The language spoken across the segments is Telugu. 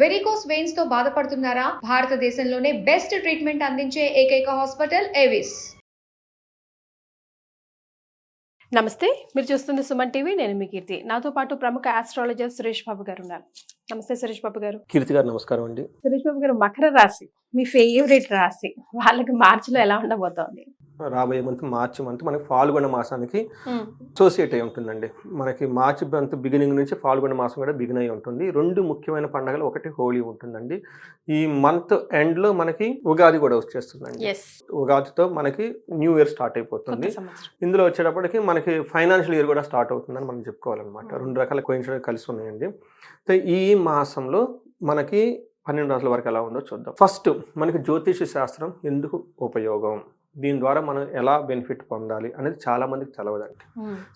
వెరికోస్ వెయిన్స్ తో బాధపడుతున్నారా? భారతదేశంలోనే బెస్ట్ ట్రీట్మెంట్ అందించే ఏకైక హాస్పిటల్ ఏవిస్. నమస్తే, మీరు చూస్తుంది సుమన్ టీవీ. నేను మీ కీర్తి. నాతో పాటు ప్రముఖ ఆస్ట్రాలజర్ సురేష్ బాబు గారు ఉన్నారు. నమస్తే సురేష్ బాబు గారు. కీర్తి గారు నమస్కారం అండి. సురేష్ బాబు గారు, మకర రాశి మీ ఫేవరెట్ రాశి, వాళ్ళకి మార్చిలో ఎలా ఉండబోతోంది? రాబోయే మార్చి మంత్ మనకి ఫాల్గుణ మాసానికి అసోసియేట్ అయి ఉంటుందండి. మనకి మార్చి మంత్ బిగినింగ్ నుంచి ఫాల్గుణ మాసం కూడా బిగిన్ అయి ఉంటుంది. రెండు ముఖ్యమైన పండుగలు, ఒకటి హోలీ ఉంటుందండి. ఈ మంత్ ఎండ్ లో మనకి ఉగాది కూడా వచ్చేస్తుందండి. ఉగాదితో మనకి న్యూ ఇయర్ స్టార్ట్ అయిపోతుంది. ఇందులో వచ్చేటప్పటికి మనకి ఫైనాన్షియల్ ఇయర్ కూడా స్టార్ట్ అవుతుందని మనం చెప్పుకోవాలన్నమాట. రెండు రకాల కోయిన్సిడెన్స్ కలిసి ఉన్నాయండి. ఈ మాసంలో మనకి 12 రాసుల వరకు ఎలా ఉందో చూద్దాం. ఫస్ట్ మనకి జ్యోతిష శాస్త్రం ఎందుకు ఉపయోగం, దీని ద్వారా మనం ఎలా బెనిఫిట్ పొందాలి అనేది చాలా మందికి తెలవదండి.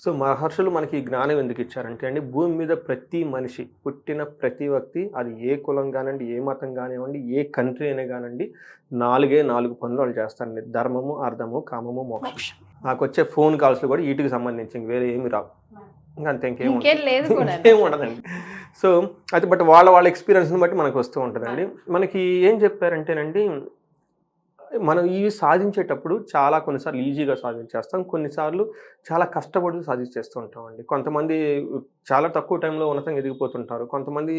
సో మహర్షులు మనకి ఈ జ్ఞానం ఎందుకు ఇచ్చారంటే అండి, భూమి మీద ప్రతి మనిషి పుట్టిన ప్రతి వ్యక్తి, అది ఏ కులం కానివ్వండి, ఏ మతం కానివ్వండి, ఏ కంట్రీ అయినా కానివ్వండి, 4 పనులు వాళ్ళు చేస్తారండి. ధర్మము, అర్థము, కామము, మోక్షం. నాకు వచ్చే ఫోన్ కాల్స్ కూడా వీటికి సంబంధించి వేరే ఏమి రావు, ఇంకా అంతే, ఇంకేం ఉండదండి. సో అయితే బట్ వాళ్ళ ఎక్స్పీరియన్స్ని బట్టి మనకు వస్తూ ఉంటుందండి. మనకి ఏం చెప్పారంటేనండి, మనం ఇవి సాధించేటప్పుడు కొన్నిసార్లు ఈజీగా సాధించేస్తాం, కొన్నిసార్లు చాలా కష్టపడి సాధించేస్తూ ఉంటామండి. కొంతమంది చాలా తక్కువ టైంలో ఉన్నతంగా ఎదిగిపోతుంటారు, కొంతమంది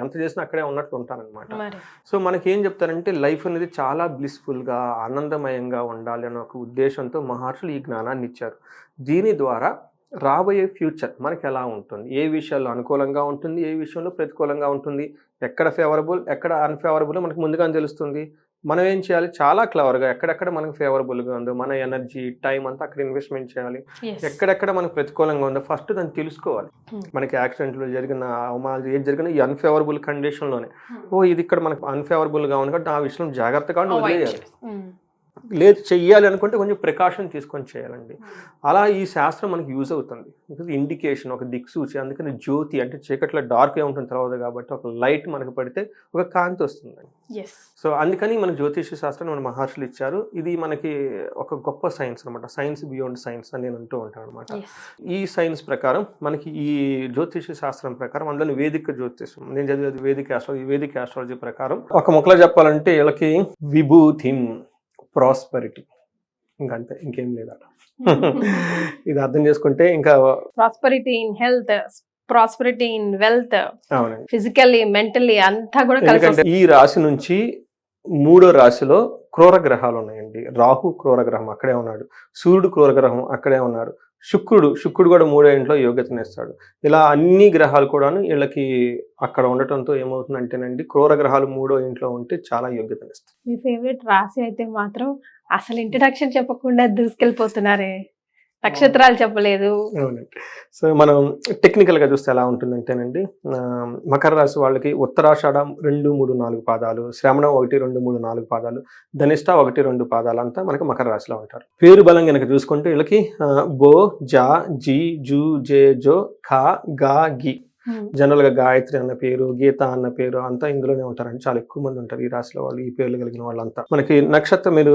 ఎంత చేసినా అక్కడే ఉన్నట్టు ఉంటారనమాట. సో మనకి ఏం చెప్తారంటే, లైఫ్ అనేది చాలా బ్లిస్ఫుల్గా ఆనందమయంగా ఉండాలి అనే ఒక ఉద్దేశంతో మహర్షులు ఈ జ్ఞానాన్ని ఇచ్చారు. దీని ద్వారా రాబోయే ఫ్యూచర్ మనకి ఎలా ఉంటుంది, ఏ విషయాల్లో అనుకూలంగా ఉంటుంది, ఏ విషయంలో ప్రతికూలంగా ఉంటుంది, ఎక్కడ ఫేవరబుల్ ఎక్కడ అన్ఫేవరబుల్ మనకు ముందుగానే తెలుస్తుంది. మనం ఏం చేయాలి, చాలా క్లవర్గా ఎక్కడెక్కడ మనకు ఫేవరబుల్గా ఉందో మన ఎనర్జీ టైం అంతా అక్కడ ఇన్వెస్ట్మెంట్ చేయాలి. ఎక్కడెక్కడ మనకు ప్రతికూలంగా ఉందో ఫస్ట్ దాన్ని తెలుసుకోవాలి. మనకి యాక్సిడెంట్లో జరిగిన అవమానాలు ఏది జరిగినా ఈ అన్ఫేవరబుల్ కండిషన్లోనే, ఇది ఇక్కడ మనకు అన్ఫేవరబుల్గా ఉంది కాబట్టి ఆ విషయం జాగ్రత్తగా వదిలేయాలి. లేదు చెయ్యాలి అనుకుంటే కొంచెం ప్రికాషన్ తీసుకొని చేయాలండి. అలా ఈ శాస్త్రం మనకి యూజ్ అవుతుంది. ఇండికేషన్, ఒక దిక్సూచి. అందుకని జ్యోతి అంటే చీకట్లో డార్క్ ఉంటుంది తర్వాత, కాబట్టి ఒక లైట్ మనకు పడితే ఒక కాంతి వస్తుందండి. సో అందుకని మన జ్యోతిష శాస్త్రం మన మహర్షులు ఇచ్చారు. ఇది మనకి ఒక గొప్ప సైన్స్ అనమాట. సైన్స్ బియాండ్ సైన్స్ అని నేను అంటూ ఉంటాను అనమాట. ఈ సైన్స్ ప్రకారం మనకి ఈ జ్యోతిష శాస్త్రం ప్రకారం, అందులో వేదిక జ్యోతిషం నేను చదివేది వేదిక ఆస్ట్రాలజీ ప్రకారం ఒక మొక్కలో చెప్పాలంటే వీళ్ళకి విభూతిం, ప్రాస్పరిటీ, ఇంకంతే, ఇంకేం లేదా. ఇది అర్థం చేసుకుంటే ఇంకా prosperity in health, prosperity in wealth, physically mentally అంతా కూడా కలిసి. ఈ రాశి నుంచి 3వ రాశిలో క్రూర గ్రహాలు ఉన్నాయండి. రాహు క్రూర గ్రహం అక్కడే ఉన్నాడు, సూర్యుడు క్రూర గ్రహం అక్కడే ఉన్నారు, శుక్రుడు కూడా 3వ ఇంట్లో యోగ్యతనిస్తాడు. ఇలా అన్ని గ్రహాలు కూడాను వీళ్ళకి అక్కడ ఉండటంతో ఏమవుతుందంటేనండి, క్రూర గ్రహాలు 3వ ఇంట్లో ఉంటే చాలా యోగ్యతనిస్తాయి. మీ ఫేవరెట్ రాశి అయితే మాత్రం అసలు ఇంట్రడక్షన్ చెప్పకుండా దూసుకెళ్ళిపోతున్నారే, నక్షత్రాలు చెప్పలేదు. అవునండి. సో మనం టెక్నికల్గా చూస్తే ఎలా ఉంటుందంటేనండి, మకర రాశి వాళ్ళకి ఉత్తరాషాఢం 2, 3, 4 పాదాలు, శ్రవణం 1, 2, 3, 4 పాదాలు, ధనిష్ట 1, 2 పాదాలు అంతా మనకి మకర రాశిలో ఉంటారు. పేరు బలం కనుక చూసుకుంటే వీళ్ళకి బో, జా, జీ, జూ, జే, జో, ఖా, గా, గి. జనరల్ గా గాయత్రి అన్న పేరు, గీత అన్న పేరు అంతా ఇందులోనే ఉంటారండి. చాలా ఎక్కువ మంది ఉంటారు ఈ రాశిలో వాళ్ళు, ఈ పేర్లు కలిగిన వాళ్ళంతా. మనకి నక్షత్రం మీరు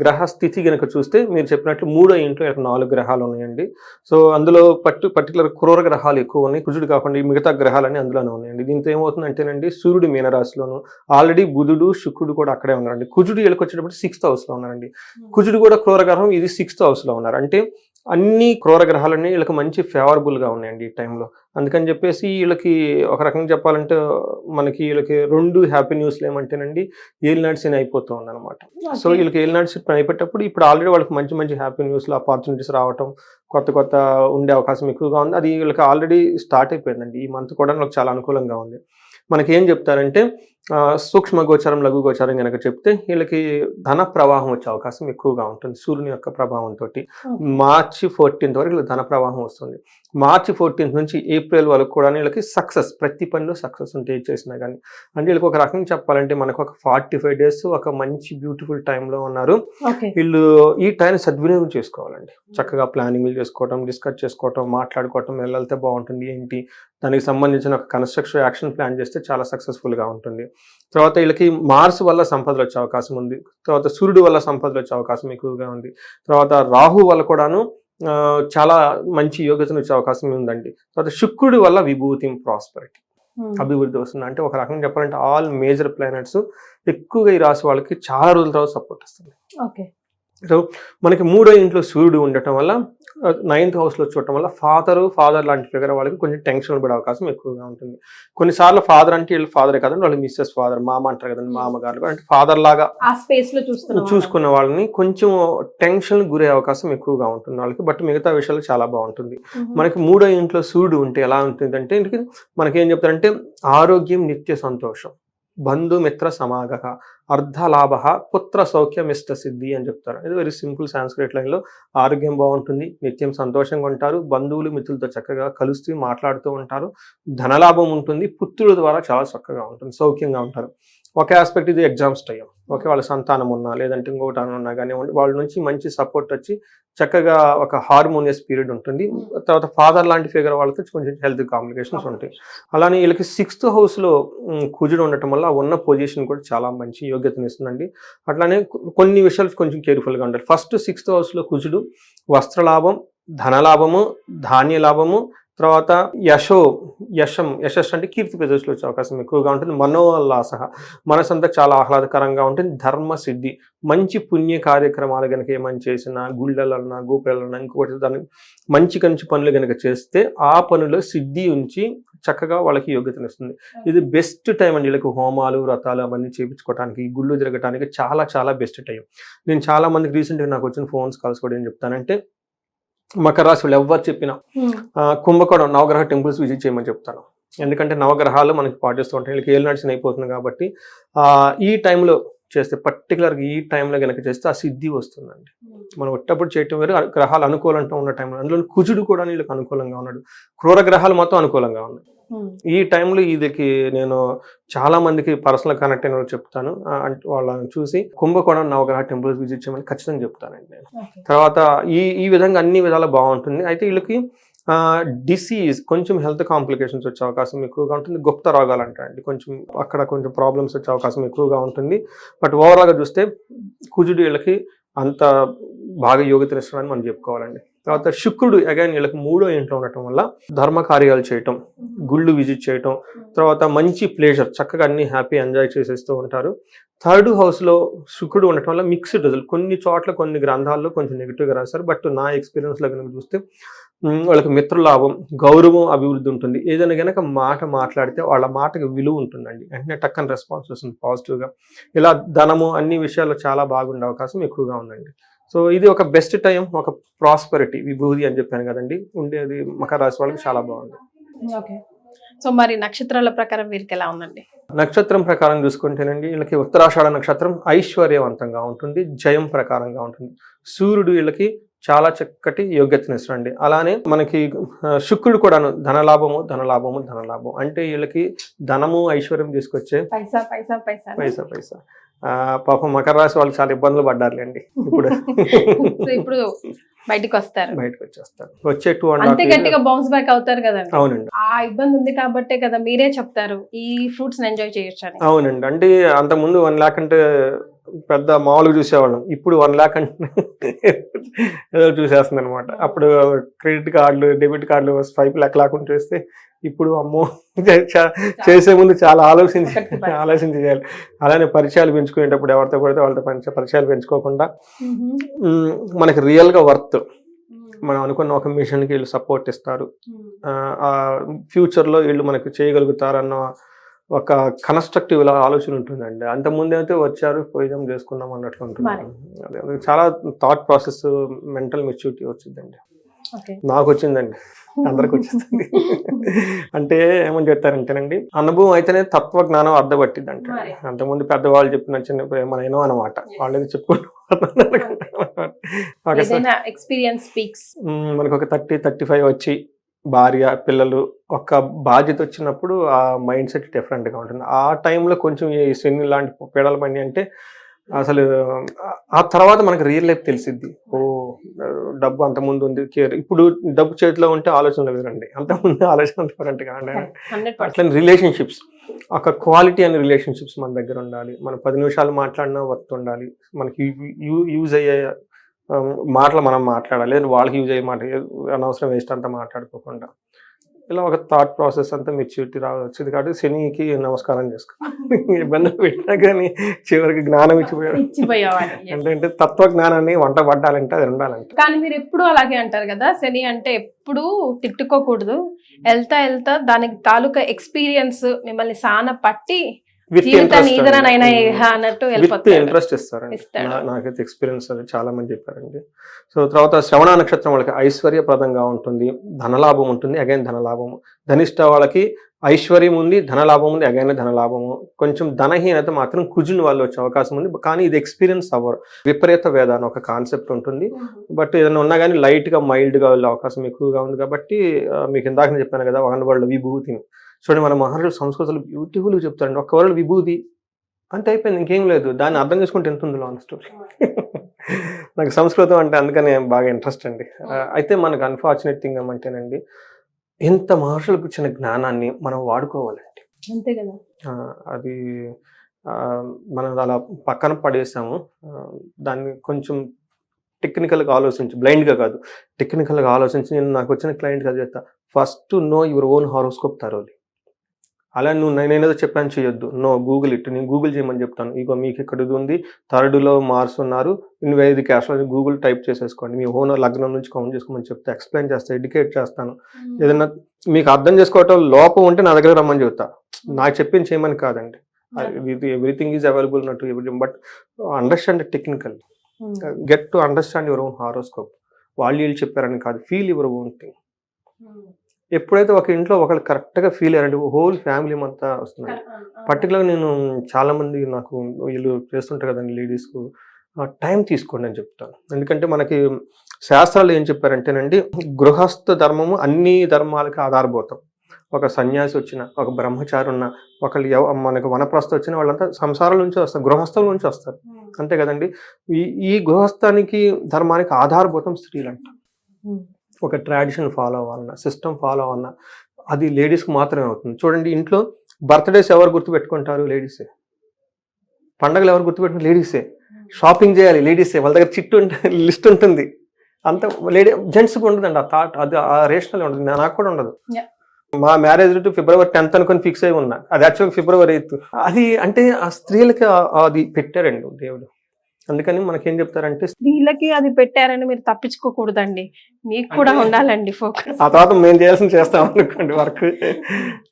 గ్రహ స్థితి కనుక చూస్తే మీరు చెప్పినట్లు 3వ ఇంట్లో 4 గ్రహాలు ఉన్నాయండి. సో అందులో పర్టికులర్ క్రూర గ్రహాలు ఎక్కువ ఉన్నాయి, కుజుడు కాకుండా ఈ మిగతా గ్రహాలన్నీ అందులోనే ఉన్నాయండి. దీంతో ఏమవుతుందంటేనండి, సూర్యుడు మీనరాశిలోను, ఆల్రెడీ బుధుడు, శుక్రుడు కూడా అక్కడే ఉన్నారండి. కుజుడు వీళ్ళకి వచ్చేటప్పుడు 6th house లో ఉన్నారండి. కుజుడు కూడా క్రూర గ్రహం, ఇది 6th house లో ఉన్నారు. అంటే అన్ని క్రూర గ్రహాలన్నీ వీళ్ళకి మంచి ఫేవరబుల్ గా ఉన్నాయండి ఈ టైంలో. అందుకని చెప్పేసి వీళ్ళకి ఒక రకంగా చెప్పాలంటే మనకి వీళ్ళకి 2 హ్యాపీ న్యూస్లు ఏమంటేనండి, ఏలినాటి శని అయిపోతూ ఉందన్నమాట. సో వీళ్ళకి ఏలినాటి శని అయిపోయేటప్పుడు ఇప్పుడు ఆల్రెడీ వాళ్ళకి మంచి హ్యాపీ న్యూస్లు, ఆపర్చునిటీస్ రావటం, కొత్త ఉండే అవకాశం ఎక్కువగా ఉంది. అది వీళ్ళకి ఆల్రెడీ స్టార్ట్ అయిపోయిందండి. ఈ మంత్ కూడా వాళ్ళకి చాలా అనుకూలంగా ఉంది. మనకి ఏం చెప్తారంటే, సూక్ష్మ గోచారం, లఘు గోచారం కనుక చెప్తే వీళ్ళకి ధన ప్రవాహం వచ్చే అవకాశం ఎక్కువగా ఉంటుంది. సూర్యుని యొక్క ప్రభావంతో మార్చి 14th వరకు వీళ్ళకి ధన ప్రవాహం వస్తుంది. మార్చి 14th నుంచి ఏప్రిల్ వరకు కూడా వీళ్ళకి సక్సెస్, ప్రతి పనిలో సక్సెస్ ఉంటే చేసినా కానీ. అంటే వీళ్ళకి ఒక రకంగా చెప్పాలంటే మనకు ఒక 45 days ఒక మంచి బ్యూటిఫుల్ టైంలో ఉన్నారు. వీళ్ళు ఈ టైం సద్వినియోగం చేసుకోవాలండి. చక్కగా ప్లానింగ్ చేసుకోవటం, డిస్కస్ చేసుకోవటం, మాట్లాడుకోవటం, వెళ్తే బాగుంటుంది ఏంటి, దానికి సంబంధించిన ఒక కన్స్ట్రక్షన్ యాక్షన్ ప్లాన్ చేస్తే చాలా సక్సెస్ఫుల్గా ఉంటుంది. తర్వాత వీళ్ళకి మార్స్ వల్ల సంపదలు వచ్చే అవకాశం ఉంది. తర్వాత సూర్యుడు వల్ల సంపదలు వచ్చే అవకాశం ఎక్కువగా ఉంది. తర్వాత రాహు వల్ల కూడాను చాలా మంచి యోగ్యతను వచ్చే అవకాశం ఉందండి. తర్వాత శుక్రుడి వల్ల విభూతి, ప్రాస్పరిటీ. అభివృద్ధి వస్తుంది. అంటే ఒక రకంగా చెప్పాలంటే ఆల్ మేజర్ ప్లానెట్స్ ఎక్కువగా ఈ రాశి వాళ్ళకి చాలా రోజుల తర్వాత సపోర్ట్ ఇస్తుంది. ఓకే. సో మనకి 3వ ఇంట్లో సూర్యుడు ఉండటం వల్ల 9th హౌస్లో చూడటం వల్ల ఫాదర్ లాంటి ఫిగర్ వాళ్ళకి కొంచెం టెన్షన్ పడే అవకాశం ఎక్కువగా ఉంటుంది. కొన్నిసార్లు ఫాదర్ అంటే వీళ్ళు ఫాదరే కదండి, వాళ్ళు మిస్సెస్ ఫాదర్, మామ అంటారు కదండి, మామగారు అంటే ఫాదర్ లాగా ఆ స్పేస్ లో చూసుకున్న వాళ్ళని కొంచెం టెన్షన్ గురే అవకాశం ఎక్కువగా ఉంటుంది వాళ్ళకి. బట్ మిగతా విషయాలు చాలా బాగుంటుంది. మనకి 3వ ఇంట్లో సూర్యుడు ఉంటే ఎలా ఉంటుంది అంటే మనకి ఏం చెప్తారంటే ఆరోగ్యం, నిత్య సంతోషం, బంధుమిత్ర సమాగహ, అర్ధలాభ, పుత్ర సౌఖ్యం, ఇష్ట సిద్ధి అని చెప్తారు. ఇది వెరీ సింపుల్ సాంస్క్రిట్ లైన్లో ఆరోగ్యం బాగుంటుంది, నిత్యం సంతోషంగా ఉంటారు, బంధువులు మిత్రులతో చక్కగా కలుస్తూ మాట్లాడుతూ ఉంటారు, ధనలాభం ఉంటుంది, పుత్రుల ద్వారా చాలా చక్కగా ఉంటుంది, సౌఖ్యంగా ఉంటారు. ఒక ఆస్పెక్ట్ ఇది ఎగ్జామ్స్ టైం. ఓకే, వాళ్ళ సంతానం ఉన్నా లేదంటే ఇంకొకటి ఉన్నా కానివ్వండి, వాళ్ళ నుంచి మంచి సపోర్ట్ వచ్చి చక్కగా ఒక హార్మోనియస్ పీరియడ్ ఉంటుంది. తర్వాత ఫాదర్ లాంటి ఫిగర్ వాళ్ళతో కొంచెం హెల్త్ కాంప్లికేషన్స్ ఉంటాయి. అలానే వీళ్ళకి 6th హౌస్లో కుజుడు ఉండటం వల్ల ఉన్న పొజిషన్ కూడా చాలా మంచి యోగ్యతను ఇస్తుందండి. అట్లానే కొన్ని విషయాలు కొంచెం కేర్ఫుల్గా ఉండాలి. ఫస్ట్ 6th హౌస్లో కుజుడు వస్త్రలాభం, ధనలాభము, ధాన్య లాభము, తర్వాత యశస్ అంటే కీర్తి ప్రదర్శనలు వచ్చే అవకాశం ఎక్కువగా ఉంటుంది. మనోల్లాస, మనసంతా చాలా ఆహ్లాదకరంగా ఉంటుంది. ధర్మ సిద్ధి, మంచి పుణ్య కార్యక్రమాలు కనుక ఏమని చేసినా, గుళ్ళలన్నా గోపురాలన్నా ఇంకొకటి దాన్ని మంచి పనులు కనుక చేస్తే ఆ పనులో సిద్ధి ఉంచి చక్కగా వాళ్ళకి యోగ్యతను ఇస్తుంది. ఇది బెస్ట్ టైం అండి. వీళ్ళకి హోమాలు, వ్రతాలు అవన్నీ చేయించుకోవడానికి, గుళ్ళు తిరగటానికి చాలా చాలా బెస్ట్ టైం. నేను చాలా మందికి రీసెంట్గా నాకు వచ్చిన ఫోన్స్ కాల్స్ కూడా ఏం చెప్తానంటే, మకర రాశి వాళ్ళు ఎవరు చెప్పినా కుంభకోణం నవగ్రహ టెంపుల్స్ విజిట్ చేయమని చెప్తాను. ఎందుకంటే నవగ్రహాలు మనకి పాటిస్తూ ఉంటాయి, వీళ్ళకి ఏళ్ళు నడిచిన అయిపోతుంది కాబట్టి ఈ టైంలో చేస్తే, పర్టికులర్గా ఈ టైంలో కనుక చేస్తే ఆ సిద్ధి వస్తుందండి. మనం ఒట్టప్పుడు చేయటం వేరు, గ్రహాలు అనుకూలంగా ఉన్న టైంలో, అందులో కుజుడు కూడా వీళ్ళకి అనుకూలంగా ఉన్నాడు, క్రూర గ్రహాలు మొత్తం అనుకూలంగా ఉన్నాయి. ఈ టైంలో ఇదికి నేను చాలా మందికి పర్సనల్ కనెక్ట్ అయిన చెప్తాను. అంటే వాళ్ళని చూసి కుంభకోణం నవగ్రహ టెంపుల్స్ విజిట్ చేయమని ఖచ్చితంగా చెప్తానండి నేను. తర్వాత ఈ విధంగా అన్ని విధాలా బాగుంటుంది. అయితే వీళ్ళకి డిసీజ్, కొంచెం హెల్త్ కాంప్లికేషన్స్ వచ్చే అవకాశం ఎక్కువగా ఉంటుంది. గుప్త రోగాలు అంటారండి, అక్కడ కొంచెం ప్రాబ్లమ్స్ వచ్చే అవకాశం ఎక్కువగా ఉంటుంది. బట్ ఓవరాల్గా చూస్తే కుజుడు వీళ్ళకి అంత బాగా యోగ్యతనిస్తాడని మనం చెప్పుకోవాలండి. తర్వాత శుక్రుడు అగైన్ వీళ్ళకి 3వ ఇంట్లో ఉండటం వల్ల ధర్మ కార్యాలు చేయటం, గుళ్ళు విజిట్ చేయటం, తర్వాత మంచి ప్లేజర్, చక్కగా అన్ని హ్యాపీ ఎంజాయ్ చేసేస్తూ ఉంటారు. 3rd హౌస్లో శుక్రుడు ఉండటం వల్ల మిక్స్డ్ రిజల్ట్, కొన్ని చోట్ల కొన్ని గ్రంథాల్లో కొంచెం నెగిటివ్గా రాశారు. బట్ నా ఎక్స్పీరియన్స్లో కనుక చూస్తే వాళ్ళకి మిత్రలాభం, గౌరవం, అభివృద్ధి ఉంటుంది. ఏదైనా కనుక మాట్లాడితే వాళ్ళ మాటకి విలువ ఉంటుందండి, వెంటనే టక్కన రెస్పాన్స్ వస్తుంది పాజిటివ్గా. ఇలా ధనము అన్ని విషయాల్లో చాలా బాగుండే అవకాశం ఎక్కువగా ఉందండి. సో ఇది ఒక బెస్ట్ టైం, ఒక ప్రాస్పెరిటీ, విభూది అని చెప్పాను కదండి, ఉండేది మకర రాశి వాళ్ళకి చాలా బాగుంది. ఓకే. సో మరి నక్షత్రాల ప్రకారం వీరికి ఎలా ఉందండి? నక్షత్రం ప్రకారం చూసుకుంటేనండి వీళ్ళకి ఉత్తరాషాఢ నక్షత్రం ఐశ్వర్యవంతంగా ఉంటుంది, జయం ప్రకారంగా ఉంటుంది. సూర్యుడు వీళ్ళకి చాలా చక్కటి యోగ్యతనిస్తాడండి. అలానే మనకి శుక్రుడు కూడాను ధనలాభము అంటే వీళ్ళకి ధనము ఐశ్వర్యం తీసుకొచ్చే పైసా. పాపం మకర రాశి వాళ్ళు చాలా ఇబ్బందులు పడ్డారులేండి. ఇప్పుడు బయటకు వచ్చేస్తారు. వచ్చే 2.5 అంతే గట్టిగా బౌన్స్ బ్యాక్ అవుతారు కదండి. అవునండి, ఆ ఇబ్బంది ఉంది కాబట్టే కదా మీరే చెప్తారు ఈ ఫ్రూట్స్ ఎంజాయ్ చేయొచ్చు అని. అవునండి, అంటే అంతకుముందు 1 lakh అంటే పెద్ద మామూలుగా చూసేవాళ్ళం, ఇప్పుడు 1 lakh అంటే ఏదో చూసేస్తుంది అనమాట. అప్పుడు క్రెడిట్ కార్డులు, డెబిట్ కార్డులు స్వైప్ లేకుండా చేస్తే ఇప్పుడు అమ్మో చేసే ముందు చాలా ఆలోచించి చేయాలి. అలానే పరిచయాలు పెంచుకునేటప్పుడు ఎవరితో పడితే వాళ్ళతో పరిచయాలు పెంచుకోకుండా మనకి రియల్గా వర్త్, మనం అనుకున్న ఒక మిషన్కి వీళ్ళు సపోర్ట్ ఇస్తారు, ఫ్యూచర్లో వీళ్ళు మనకి చేయగలుగుతారన్న ఒక కన్స్ట్రక్టివ్ ఆలోచన ఉంటుందండి. అంతకుముందు అయితే వచ్చారు పోయిదాం చేసుకున్నాం అన్నట్లు ఉంటుంది. చాలా థాట్ ప్రాసెస్, మెంటల్ మెచ్యూరిటీ వచ్చిందండి. నాకు వచ్చిందండి, అందరికి వచ్చిందండి. అంటే ఏమని చెప్తారంటేనండి, అనుభవం అయితేనే తత్వజ్ఞానం అర్థపట్టింది అంటే. అంతకుముందు పెద్దవాళ్ళు చెప్పిన చిన్న మనమేనో అనమాట, వాళ్ళని చెప్పుకుంటూ మనకు ఒక 30-35 వచ్చి భార్య పిల్లలు ఒక బాధ్యత వచ్చినప్పుడు ఆ మైండ్ సెట్ డిఫరెంట్గా ఉంటుంది. ఆ టైంలో కొంచెం ఈ శని లాంటి పీడల పని అంటే అసలు ఆ తర్వాత మనకు రియల్ లైఫ్ తెలిసిద్ది. ఓ డబ్బు అంతకుముందు ఉంది, కేర్. ఇప్పుడు డబ్బు చేతిలో ఉంటే ఆలోచనలు వేరండి, అంతకుముందు ఆలోచన డిఫరెంట్గా ఉండాలి. అట్లా రిలేషన్షిప్స్, ఒక క్వాలిటీ అనే రిలేషన్షిప్స్ మన దగ్గర ఉండాలి. మనం 10 నిమిషాలు మాట్లాడినా వర్త్ ఉండాలి, మనకి యూజ్ అయ్యే మాటలు మనం మాట్లాడాలి, వాళ్ళకి యూజ్ అయ్యే మాట అనవసరం వేస్ట్ అంతా మాట్లాడుకోకుండా ఇలా ఒక థాట్ ప్రాసెస్ అంతా మెచ్యూరిటీ వచ్చింది కాబట్టి శనికి నమస్కారం చేసుకో ఇబ్బందులు పెట్టినా కానీ చివరికి జ్ఞానం ఇచ్చిపోయాడు. అంటే తత్వ జ్ఞానాన్ని వంట పడ్డాలంటే అది ఉండాలంటే. కానీ మీరు ఎప్పుడు అలాగే అంటారు కదా, శని అంటే ఎప్పుడు తిట్టుకోకూడదు, వెళ్తా దానికి తాలూకా ఎక్స్పీరియన్స్ మిమ్మల్ని సాన పట్టి ఇంట్రెస్ట్ ఇస్తారండి. నాకైతే ఎక్స్పీరియన్స్ అది చాలా మంది చెప్పారండి. సో తర్వాత శ్రవణ నక్షత్రం వాళ్ళకి ఐశ్వర్యప్రదంగా ఉంటుంది, ధనలాభం ఉంటుంది, అగైన్ ధనలాభము. ధనిష్ట వాళ్ళకి ఐశ్వర్యం ఉంది, ధనలాభం ఉంది, అగైన్ ధనలాభము. కొంచెం ధనహీనత మాత్రం కుజుని వాళ్ళు వచ్చే అవకాశం ఉంది, కానీ ఇది ఎక్స్పీరియన్స్ అవ్వరు. విపరీత వేద అని ఒక కాన్సెప్ట్ ఉంటుంది, బట్ ఏదైనా ఉన్నా కానీ లైట్గా మైల్డ్గా వెళ్ళే అవకాశం ఎక్కువగా ఉంది. కాబట్టి మీకు ఇందాక చెప్పాను కదా, వానవాళ్ళ విభూతిని చూడండి, మన మహర్షులు సంస్కృతులు బ్యూటిఫుల్గా చెప్తారండి. ఒక్క వరల్డ్ విభూతి అంటే అయిపోయింది, ఇంకేం లేదు. దాన్ని అర్థం చేసుకుంటే ఎంత ఉందో అన్న స్టోరీ. నాకు సంస్కృతం అంటే అందుకనే బాగా ఇంట్రెస్ట్ అండి. అయితే మనకు అన్ఫార్చునేట్ థింగ్ ఏమంటేనండి, ఇంత మహర్షులకు ఇచ్చిన జ్ఞానాన్ని మనం వాడుకోవాలండి. అంతే కదా, అది మనం అలా పక్కన పడేసాము. దాన్ని కొంచెం టెక్నికల్గా ఆలోచించి, బ్లైండ్గా కాదు, టెక్నికల్గా ఆలోచించి, నేను నాకు వచ్చిన క్లయింట్ కదా చెప్తా, first know your own horoscope thoroughly. అలా నేనేదో చెప్పాను చేయొద్దు, నో గూగుల్ ఇట్. నేను గూగుల్ చేయమని చెప్తాను. ఇగో మీకు ఇక్కడ ఉంది, 3rd మార్స్ ఉన్నారు, in Vedic astrology Google type చేసేసుకోండి, మీ ఓన్ లగ్నం నుంచి కౌంట్ చేసుకోమని చెప్తే ఎక్స్ప్లెయిన్ చేస్తా, ఎడ్యుకేట్ చేస్తాను. ఏదైనా మీకు అర్థం చేసుకోవటం లోపం ఉంటే నా దగ్గర రమ్మని చెప్తా, నాకు చెప్పింది చేయమని కాదండి. Everything is available not everything, but understand technical, get to understand your own horoscope. వీళ్ళు చెప్పారని కాదు, ఫీల్ యువర్ ఓన్ థింగ్. ఎప్పుడైతే ఒక ఇంట్లో ఒకళ్ళు కరెక్ట్గా ఫీల్ అయ్యారంటే హోల్ ఫ్యామిలీ అంతా వస్తున్నారు. పర్టికులర్గా నేను చాలామంది నాకు వీళ్ళు చేస్తుంటారు కదండి లేడీస్కు, టైం తీసుకోండి అని చెప్తాను. ఎందుకంటే మనకి శాస్త్రాలు ఏం చెప్పారంటేనండి, గృహస్థ ధర్మము అన్ని ధర్మాలకి ఆధారభూతం. ఒక సన్యాసి వచ్చిన, ఒక బ్రహ్మచారి ఉన్న, ఒకళ్ళు మనకు వనప్రస్థ వచ్చిన, వాళ్ళంతా సంసారాల నుంచి వస్తారు, గృహస్థుల నుంచి వస్తారు, అంతే కదండి. ఈ గృహస్థానికి ధర్మానికి ఆధారభూతం స్త్రీలు అంట. ఒక ట్రెడిషన్ ఫాలో అవ్వాలన్నా, సిస్టమ్ ఫాలో అవ్వాలన్నా అది లేడీస్కి మాత్రమే అవుతుంది. చూడండి, ఇంట్లో బర్త్డేస్ ఎవరు గుర్తుపెట్టుకుంటారు? లేడీసే. పండగలు ఎవరు గుర్తుపెట్టుకుంటారు? లేడీసే. షాపింగ్ చేయాలి లేడీసే, వాళ్ళ దగ్గర చిట్టు లిస్ట్ ఉంటుంది, అంత జెంట్స్కి ఉండదండి ఆ థాట్, అది ఆ రేషనల్ ఉండదు. నాకు కూడా ఉండదు. మా మ్యారేజ్ డేట్ February 10th అనుకొని ఫిక్స్ అయి ఉన్నా, అది యాక్చువల్గా February 8th. అది అంటే ఆ స్త్రీలకి అది పెట్టారండి దేవుడు. అందుకని మనకేం చెప్తారంటే, స్త్రీలకి అది పెట్టారని మీరు తప్పించుకోకూడదండి, మీకు కూడా ఉండాలండి ఫోకస్. ఆ తర్వాత మేము చేయాల్సిన చేస్తాం అనుకోండి వర్క్.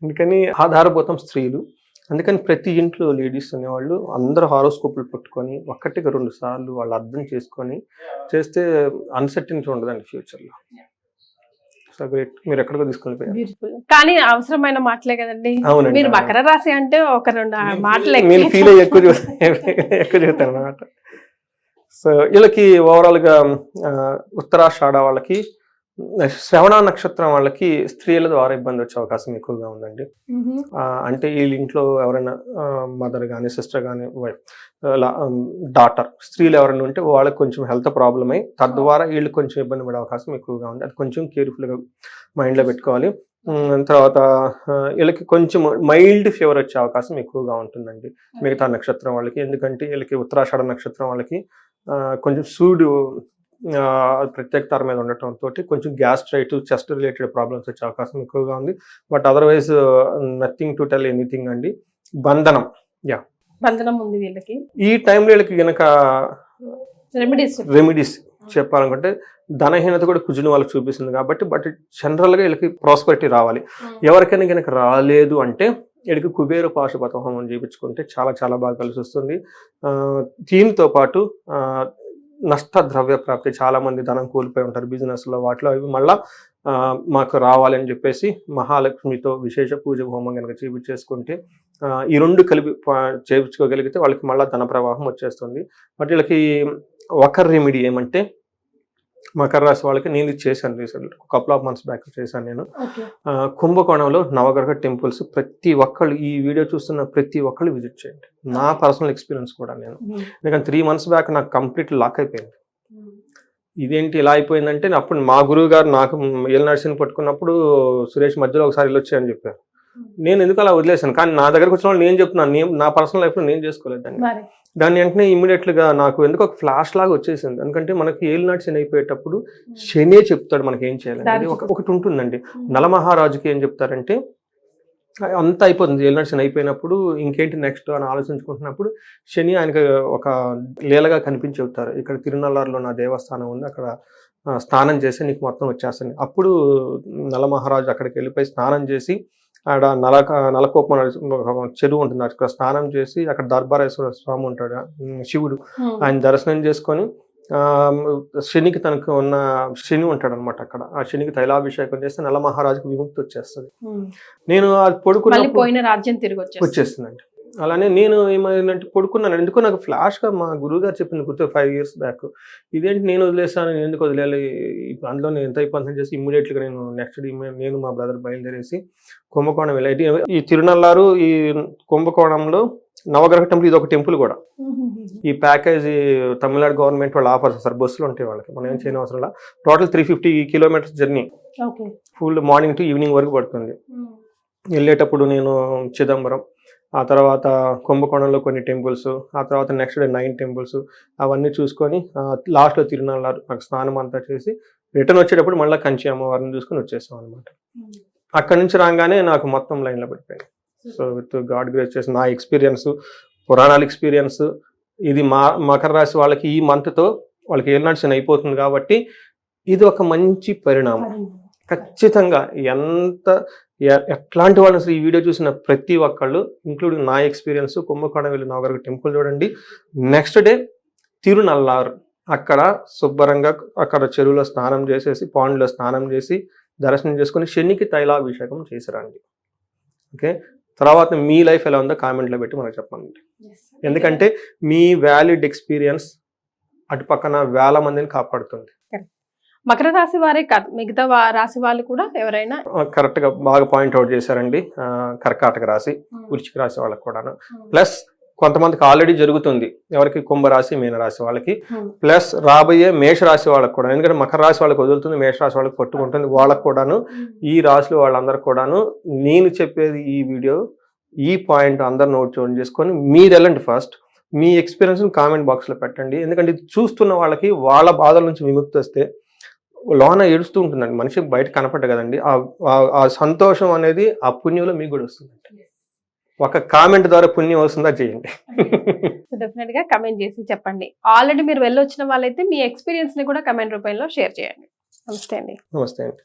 అందుకని ఆధారభూతం స్త్రీలు. అందుకని ప్రతి ఇంట్లో లేడీస్ అనేవాళ్ళు అందరూ హారోస్కోప్లు పెట్టుకొని 1-2 సార్లు వాళ్ళు అర్థం చేసుకొని చేస్తే అన్సర్టనిటీ ఉండదండి ఫ్యూచర్లో. సో గ్రేట్, మీరు ఎక్కడికో తీసుకెళ్ళిపోయారు. కానీ అవసరమైన మాటలే కదండి. మీరు మకర రాశి అంటే ఒక 2 మాటలు నేను ఫీల్ అయ్యి ఎక్కువ చెప్తాను అన్నమాట. సో వీళ్ళకి ఓవరాల్గా ఉత్తరాషాఢ వాళ్ళకి, శ్రవణ నక్షత్రం వాళ్ళకి స్త్రీల ద్వారా ఇబ్బంది వచ్చే అవకాశం ఎక్కువగా ఉందండి. అంటే వీళ్ళ ఇంట్లో ఎవరైనా మదర్ కానీ, సిస్టర్ కానీ, వైఫ్, డాటర్, స్త్రీలు ఎవరైనా ఉంటే వాళ్ళకి కొంచెం హెల్త్ ప్రాబ్లం అయ్యి తద్వారా వీళ్ళు కొంచెం ఇబ్బంది పడే అవకాశం ఎక్కువగా ఉంది. అది కొంచెం కేర్ఫుల్గా మైండ్లో పెట్టుకోవాలి. తర్వాత వీళ్ళకి కొంచెం మైల్డ్ ఫీవర్ వచ్చే అవకాశం ఎక్కువగా ఉంటుందండి మిగతా నక్షత్రం వాళ్ళకి. ఎందుకంటే వీళ్ళకి ఉత్తరాషాఢ నక్షత్రం వాళ్ళకి కొంచెం సూడు ప్రత్యేకతర మీద ఉండటంతో కొంచెం గ్యాస్ట్రైట్, చెస్ట్ రిలేటెడ్ ప్రాబ్లమ్స్ వచ్చే అవకాశం ఎక్కువగా ఉంది. But otherwise nothing to tell anything అండి. బంధనం ఉంది వీళ్ళకి. ఈ టైంలో వీళ్ళకి కనుక రెమెడీస్ చెప్పాలనుకుంటే, ధనహీనత కూడా కుజుని వాళ్ళకి చూపిస్తుంది కాబట్టి, బట్ జనరల్గా వీళ్ళకి ప్రాస్పరిటీ రావాలి. ఎవరికైనా కనుక రాలేదు అంటే వీళ్ళకి కుబేర పాశుపత హోమం చేయించుకుంటే చాలా చాలా బాగా కలిసి వస్తుంది. దీంతో పాటు నష్ట ద్రవ్య ప్రాప్తి, చాలా మంది ధనం కోల్పోయి ఉంటారు బిజినెస్లో, వాటిలో అవి మళ్ళా మాకు రావాలని చెప్పేసి మహాలక్ష్మితో విశేష పూజ హోమం కనుక చేయించేసుకుంటే, ఈ 2 కలిపి చేయించుకోగలిగితే వాళ్ళకి మళ్ళీ ధన ప్రవాహం వచ్చేస్తుంది. బట్ వీళ్ళకి ఒక రెమెడీ ఏమంటే, మకర రాశి వాళ్ళకి నేను ఇది చేశాను recent, couple of months back చేశాను నేను. కుంభకోణంలో నవగ్రహ టెంపుల్స్ ప్రతి ఒక్కళ్ళు, ఈ వీడియో చూస్తున్న ప్రతి ఒక్కళ్ళు విజిట్ చేయండి. నా పర్సనల్ ఎక్స్పీరియన్స్ కూడా నేను, ఎందుకంటే 3 months బ్యాక్ నాకు కంప్లీట్ లాక్ అయిపోయింది. ఇదేంటి ఇలా అయిపోయిందంటే, అప్పుడు మా గురువు గారు నాకు ఏళ్ళ నర్సింగ్ పట్టుకున్నప్పుడు, సురేష్ మధ్యలో ఒకసారి వెళ్ళొచ్చాయని చెప్పారు. నేను ఎందుకు అలా వదిలేసాను, కానీ నా దగ్గరకు వచ్చిన వాళ్ళు నేను చెప్తున్నాను, నా పర్సనల్ లైఫ్లో నేను చేసుకోలేదు దాన్ని. మరి దాన్ని వెంటనే ఇమ్మీడియట్గా నాకు ఎందుకు ఒక ఫ్లాష్ లాగా వచ్చేసింది. ఎందుకంటే మనకి ఏలినాటి శని అయిపోయేటప్పుడు శనే చెప్తాడు మనకి ఏం చేయాలి. అది ఒకటి ఉంటుందండి. నలమహారాజుకి ఏం చెప్తారంటే అంతా అయిపోతుంది, ఏలినాటి శని అయిపోయినప్పుడు ఇంకేంటి నెక్స్ట్ అని ఆలోచించుకుంటున్నప్పుడు శని ఆయనకి ఒక లీలగా కనిపించి చెప్తారు, ఇక్కడ తిరునల్లారులో నా దేవస్థానం ఉంది, అక్కడ స్నానం చేసి నీకు మొత్తం వచ్చేస్తుంది. అప్పుడు నలమహారాజు అక్కడికి వెళ్ళిపోయి స్నానం చేసి ఆడ నలకోపం చెరువు ఉంటుంది, అక్కడ స్నానం చేసి అక్కడ దర్బారేశ్వర స్వామి ఉంటాడు శివుడు, ఆయన దర్శనం చేసుకొని శనికి తనకు ఉన్న శని ఉంటాడు అనమాట అక్కడ, ఆ శనికి తైలాభిషేకం చేస్తే నలమహారాజుకి విముక్తి వచ్చేస్తుంది. నేను అది పోయిన రాజ్యం తిరిగి వచ్చేస్తుందండి. అలానే నేను ఏమైందంటే పడుకున్నాను, ఎందుకో నాకు ఫ్లాష్గా మా గురువు గారు చెప్పింది గుర్తు 5 years బ్యాక్. ఇదేంటి నేను వదిలేస్తాను, నేను ఎందుకు వదిలేయాలి, అందులో నేను ఎంత అయిపోతుంది చేసి ఇమ్మీడియట్గా నేను నెక్స్ట్ డే నేను మా బ్రదర్ బయలుదేరేసి కుంభకోణం వెళ్ళి, ఈ తిరునల్లారు ఈ కుంభకోణంలో నవగ్రహ టెంపుల్, ఇది ఒక టెంపుల్ కూడా. ఈ ప్యాకేజీ తమిళనాడు గవర్నమెంట్ వాళ్ళు ఆఫర్ చేస్తారు, బస్సులు ఉంటాయి వాళ్ళకి, మనం ఏం చేయని అవసరం లేదు. Total 350 kilometers journey, full morning to evening వరకు పడుతుంది. వెళ్ళేటప్పుడు నేను చిదంబరం, ఆ తర్వాత కుంభకోణంలో కొన్ని టెంపుల్స్, ఆ తర్వాత నెక్స్ట్ డే 9 temples అవన్నీ చూసుకొని లాస్ట్లో తిరునల్లారు నాకు స్నానం అంతా చేసి రిటర్న్ వచ్చేటప్పుడు మళ్ళీ కంచి అమ్మవారిని చూసుకొని వచ్చేసాం అనమాట. అక్కడి నుంచి రాగానే నాకు మొత్తం లైన్లో పడిపోయింది. సో విత్ గాడ్ గ్రేస్ చేసి నా ఎక్స్పీరియన్స్, పురాణాల ఎక్స్పీరియన్స్, ఇది మకర రాశి వాళ్ళకి ఈ మంత్తో వాళ్ళకి ఏలినాటి శని అయిపోతుంది కాబట్టి ఇది ఒక మంచి పరిణామం. ఖచ్చితంగా ఎట్లాంటి వాళ్ళు అసలు ఈ వీడియో చూసిన ప్రతి ఒక్కళ్ళు, ఇంక్లూడింగ్ నా ఎక్స్పీరియన్స్, కుంభకోణం వెళ్ళి నవగ్రహ టెంపుల్ చూడండి. నెక్స్ట్ డే తిరునల్లారు, అక్కడ శుభ్రంగా అక్కడ చెరువులో స్నానం చేసేసి, పాండ్లో స్నానం చేసి దర్శనం చేసుకుని శనికి తైలాభిషేకం చేసిరండి. ఓకే, తర్వాత మీ లైఫ్ ఎలా ఉందో కామెంట్లో పెట్టి మనకు చెప్పండి. ఎందుకంటే మీ వ్యాలిడ్ ఎక్స్పీరియన్స్ అటు పక్కన వేల మందిని కాపాడుతుంది. మకర రాశి వారే కాదు, మిగతా రాశి వాళ్ళు కూడా ఎవరైనా కరెక్ట్ గా బాగా పాయింట్ అవుట్ చేశారండి. కర్కాటక రాశి, వృశ్చిక రాశి వాళ్ళకి కూడాను, ప్లస్ కొంతమందికి ఆల్రెడీ జరుగుతుంది, ఎవరికి కుంభరాశి, మీనరాశి వాళ్ళకి, ప్లస్ రాబోయే మేషరాశి వాళ్ళకి కూడా. ఎందుకంటే మకర రాశి వాళ్ళకి వదులుతుంది, మేషరాశి వాళ్ళకి పట్టుకుంటుంది, వాళ్ళకు కూడాను, ఈ రాశులు వాళ్ళందరూ కూడాను నేను చెప్పేది ఈ వీడియో, ఈ పాయింట్ అందరు నోట్ చేసుకొని మీరు వెళ్ళండి. ఫస్ట్ మీ ఎక్స్పీరియన్స్ కామెంట్ బాక్స్లో పెట్టండి. ఎందుకంటే ఇది చూస్తున్న వాళ్ళకి వాళ్ళ బాధల నుంచి విముక్తి వస్తే లోన ఏడుస్తూ ఉంటుందండి, మనిషికి బయట కనపడ్డ కదండి, ఆ సంతోషం అనేది ఆ పుణ్యంలో మీకు కూడా వస్తుంది. ఒక కామెంట్ ద్వారా పుణ్యం వస్తుందా చేయండి. డెఫినెట్ గా కమెంట్ చేసి చెప్పండి. ఆల్రెడీ మీరు వెళ్ళొచ్చిన వాళ్ళైతే మీ ఎక్స్పీరియన్స్ ని కూడా కమెంట్ రూపంలో షేర్ చేయండి. నమస్తే అండి. నమస్తే అండి.